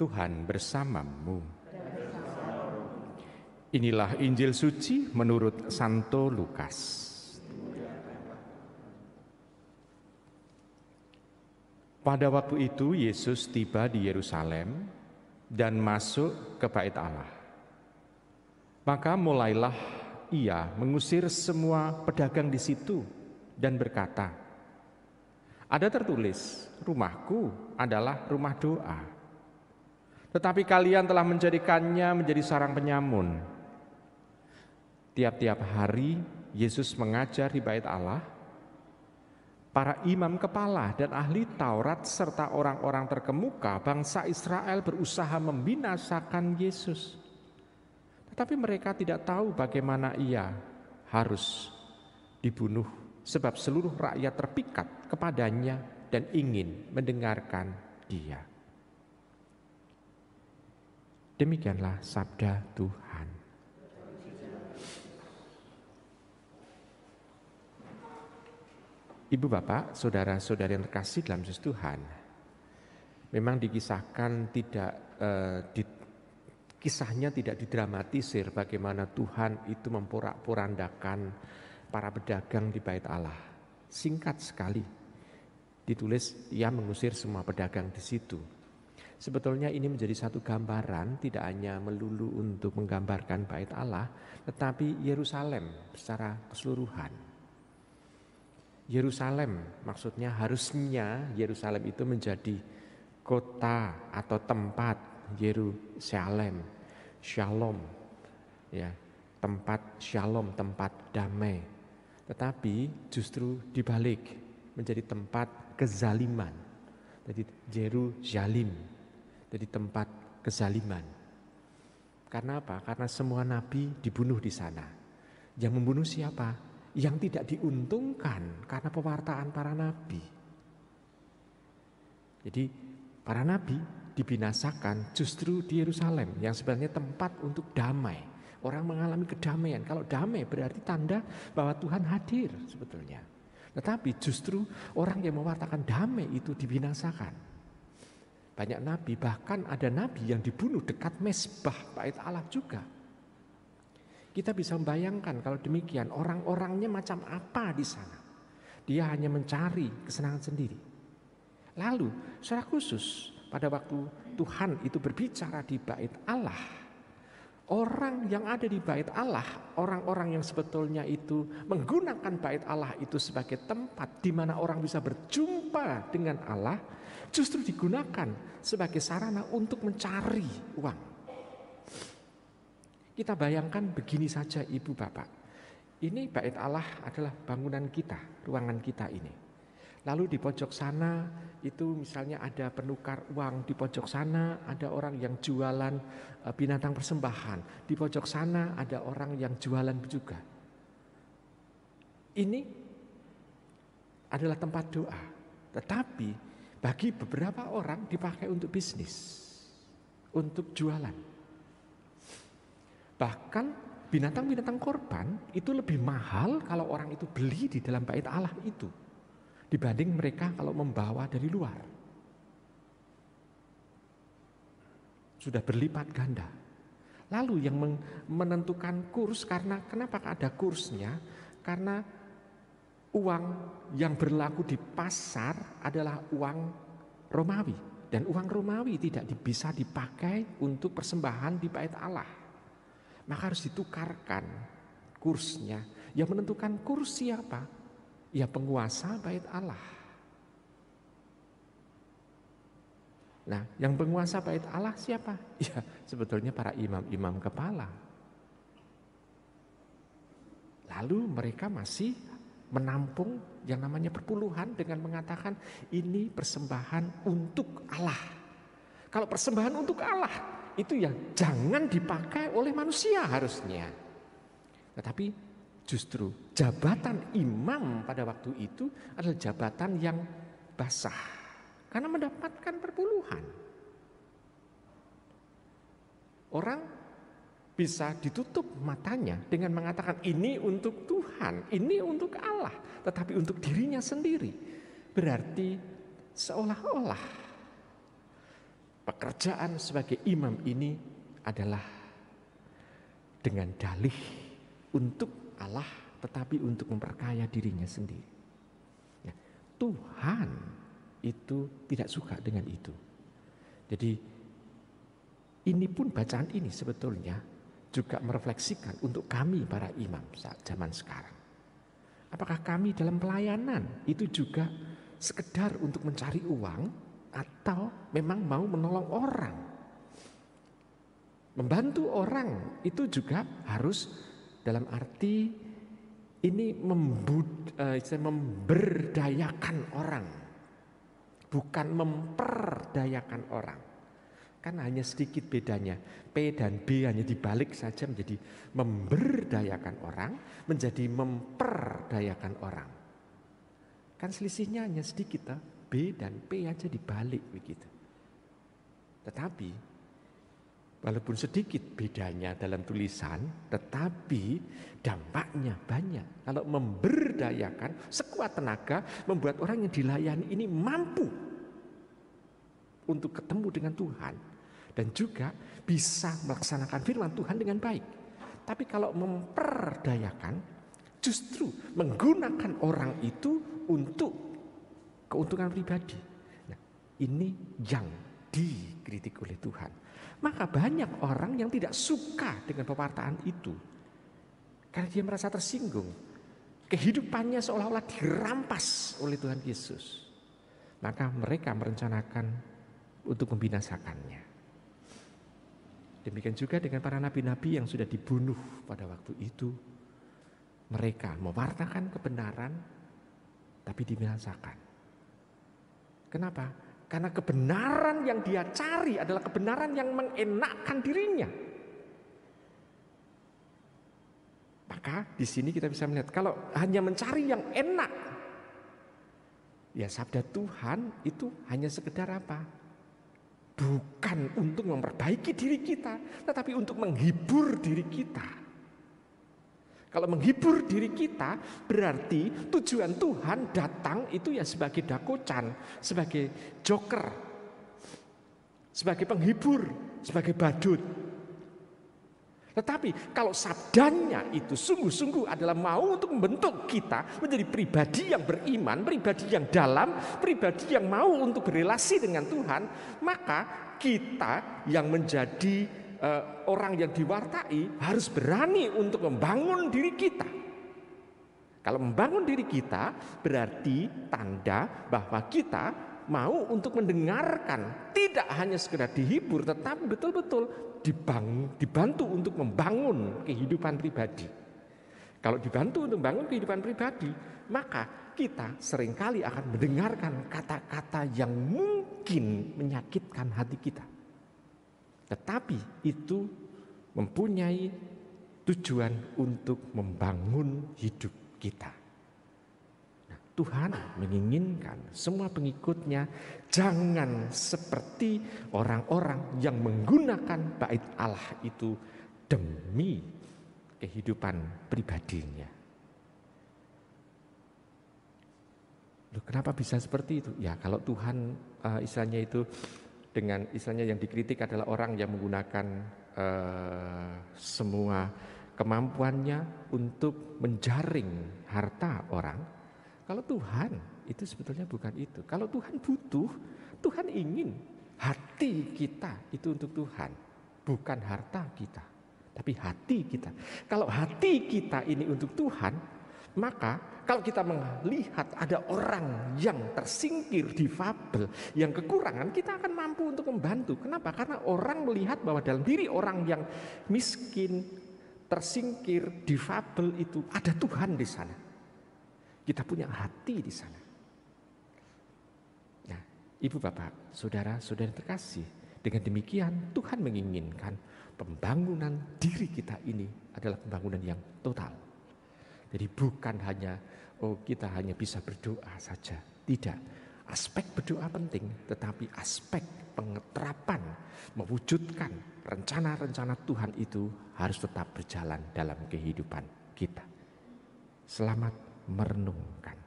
Tuhan bersamamu. Inilah Injil suci menurut Santo Lukas. Pada waktu itu Yesus tiba di Yerusalem dan masuk ke Bait Allah. Maka mulailah ia mengusir semua pedagang di situ dan berkata, "Ada tertulis, rumahku adalah rumah doa. Tetapi kalian telah menjadikannya menjadi sarang penyamun." Tiap-tiap hari Yesus mengajar di Bait Allah. Para imam kepala dan ahli Taurat serta orang-orang terkemuka bangsa Israel berusaha membinasakan Yesus. Tetapi mereka tidak tahu bagaimana ia harus dibunuh, sebab seluruh rakyat terpikat kepadanya dan ingin mendengarkan dia. Demikianlah sabda Tuhan. Ibu bapak, saudara-saudari yang terkasih dalam Yesus Tuhan, memang dikisahkan kisahnya tidak didramatisir bagaimana Tuhan itu memporak-porandakan para pedagang di Bait Allah. Singkat sekali ditulis ia mengusir semua pedagang di situ. Sebetulnya ini menjadi satu gambaran, tidak hanya melulu untuk menggambarkan Bait Allah, tetapi Yerusalem secara keseluruhan. Yerusalem, maksudnya harusnya Yerusalem itu menjadi kota atau tempat Yerusalem, Shalom, ya, tempat Shalom, tempat damai. Tetapi justru dibalik menjadi tempat kezaliman. Jadi Yerusalem, jadi tempat kezaliman. Karena apa? Karena semua nabi dibunuh di sana. Yang membunuh siapa? Yang tidak diuntungkan karena pewartaan para nabi. Jadi para nabi dibinasakan justru di Yerusalem yang sebenarnya tempat untuk damai. Orang mengalami kedamaian. Kalau damai berarti tanda bahwa Tuhan hadir sebetulnya. Tetapi justru orang yang mewartakan damai itu dibinasakan. Banyak nabi, bahkan ada nabi yang dibunuh dekat mezbah Bait Allah juga. Kita bisa membayangkan kalau demikian orang-orangnya macam apa di sana. Dia hanya mencari kesenangan sendiri. Lalu secara khusus pada waktu Tuhan itu berbicara di Bait Allah, orang yang ada di Bait Allah, orang-orang yang sebetulnya itu menggunakan Bait Allah itu sebagai tempat di mana orang bisa berjumpa dengan Allah, justru digunakan sebagai sarana untuk mencari uang. Kita bayangkan begini saja ibu bapak. Ini Bait Allah adalah bangunan kita, ruangan kita ini. Lalu di pojok sana itu misalnya ada penukar uang, di pojok sana ada orang yang jualan binatang persembahan, di pojok sana ada orang yang jualan juga. Ini adalah tempat doa, tetapi bagi beberapa orang dipakai untuk bisnis, untuk jualan. Bahkan binatang-binatang korban itu lebih mahal kalau orang itu beli di dalam Bait Allah itu dibanding mereka kalau membawa dari luar. Sudah berlipat ganda. Lalu yang menentukan kurs, kenapa ada kursnya? Karena uang yang berlaku di pasar adalah uang Romawi. Dan uang Romawi tidak bisa dipakai untuk persembahan di Bait Allah. Maka harus ditukarkan kursnya. Yang menentukan kurs siapa? Ya penguasa Bait Allah. Nah, yang penguasa Bait Allah siapa? Ya sebetulnya para imam-imam kepala. Lalu mereka masih menampung yang namanya perpuluhan dengan mengatakan ini persembahan untuk Allah. Kalau persembahan untuk Allah itu yang jangan dipakai oleh manusia harusnya. Tetapi justru jabatan imam pada waktu itu adalah jabatan yang basah karena mendapatkan perpuluhan. Orang bisa ditutup matanya dengan mengatakan ini untuk Tuhan, ini untuk Allah, tetapi untuk dirinya sendiri. Berarti seolah-olah Pekerjaan sebagai imam ini adalah dengan dalih untuk Allah, tetapi untuk memperkaya dirinya sendiri. Ya, Tuhan itu tidak suka dengan itu. Jadi ini pun bacaan ini sebetulnya juga merefleksikan untuk kami para imam saat zaman sekarang. Apakah kami dalam pelayanan itu juga sekedar untuk mencari uang atau memang mau menolong orang? Membantu orang itu juga harus dalam arti ini memberdayakan orang, bukan memperdayakan orang. Kan hanya sedikit bedanya. P dan B hanya dibalik saja menjadi memberdayakan orang, menjadi memperdayakan orang. Kan selisihnya hanya sedikit, B dan P aja dibalik begitu. Tetapi walaupun sedikit bedanya dalam tulisan, tetapi dampaknya banyak. Kalau memberdayakan sekuat tenaga, membuat orang yang dilayani ini mampu untuk ketemu dengan Tuhan dan juga bisa melaksanakan firman Tuhan dengan baik. Tapi kalau memperdayakan, justru menggunakan orang itu untuk keuntungan pribadi. Nah, ini yang dikritik oleh Tuhan. Maka banyak orang yang tidak suka dengan pewartaan itu karena dia merasa tersinggung. Kehidupannya seolah-olah dirampas oleh Tuhan Yesus. Maka mereka merencanakan untuk membinasakannya. Demikian juga dengan para nabi-nabi yang sudah dibunuh pada waktu itu. Mereka mewartakan kebenaran tapi dibinasakan. Kenapa? Karena kebenaran yang dia cari adalah kebenaran yang mengenakkan dirinya. Maka di sini kita bisa melihat kalau hanya mencari yang enak, ya sabda Tuhan itu hanya sekedar apa? Bukan untuk memperbaiki diri kita, tetapi untuk menghibur diri kita. Kalau menghibur diri kita berarti tujuan Tuhan datang itu ya sebagai dakocan, sebagai joker, sebagai penghibur, sebagai badut. Tetapi kalau sabdanya itu sungguh-sungguh adalah mau untuk membentuk kita menjadi pribadi yang beriman, pribadi yang dalam, pribadi yang mau untuk berelasi dengan Tuhan, maka kita yang menjadi orang yang diwartai harus berani untuk membangun diri kita. Kalau membangun diri kita berarti tanda bahwa kita mau untuk mendengarkan, tidak hanya sekedar dihibur, tetapi betul-betul dibantu untuk membangun kehidupan pribadi. Kalau dibantu untuk membangun kehidupan pribadi, maka kita seringkali akan mendengarkan kata-kata yang mungkin menyakitkan hati kita. Tetapi itu mempunyai tujuan untuk membangun hidup kita. Tuhan menginginkan semua pengikutnya jangan seperti orang-orang yang menggunakan bait Allah itu demi kehidupan pribadinya. Loh, kenapa bisa seperti itu? Ya kalau Tuhan istilahnya itu dengan istilahnya yang dikritik adalah orang yang menggunakan semua kemampuannya untuk menjaring harta orang. Kalau Tuhan itu sebetulnya bukan itu. Kalau Tuhan butuh, Tuhan ingin hati kita itu untuk Tuhan. Bukan harta kita, tapi hati kita. Kalau hati kita ini untuk Tuhan, maka kalau kita melihat ada orang yang tersingkir, difabel, yang kekurangan, kita akan mampu untuk membantu. Kenapa? Karena orang melihat bahwa dalam diri orang yang miskin, tersingkir, difabel itu ada Tuhan di sana. Kita punya hati di sana. Nah, Ibu Bapak, saudara-saudara terkasih, dengan demikian Tuhan menginginkan pembangunan diri kita ini adalah pembangunan yang total. Jadi bukan hanya kita hanya bisa berdoa saja. Tidak. Aspek berdoa penting, tetapi aspek pengeterapan, mewujudkan rencana-rencana Tuhan itu harus tetap berjalan dalam kehidupan kita. Selamat merenungkan.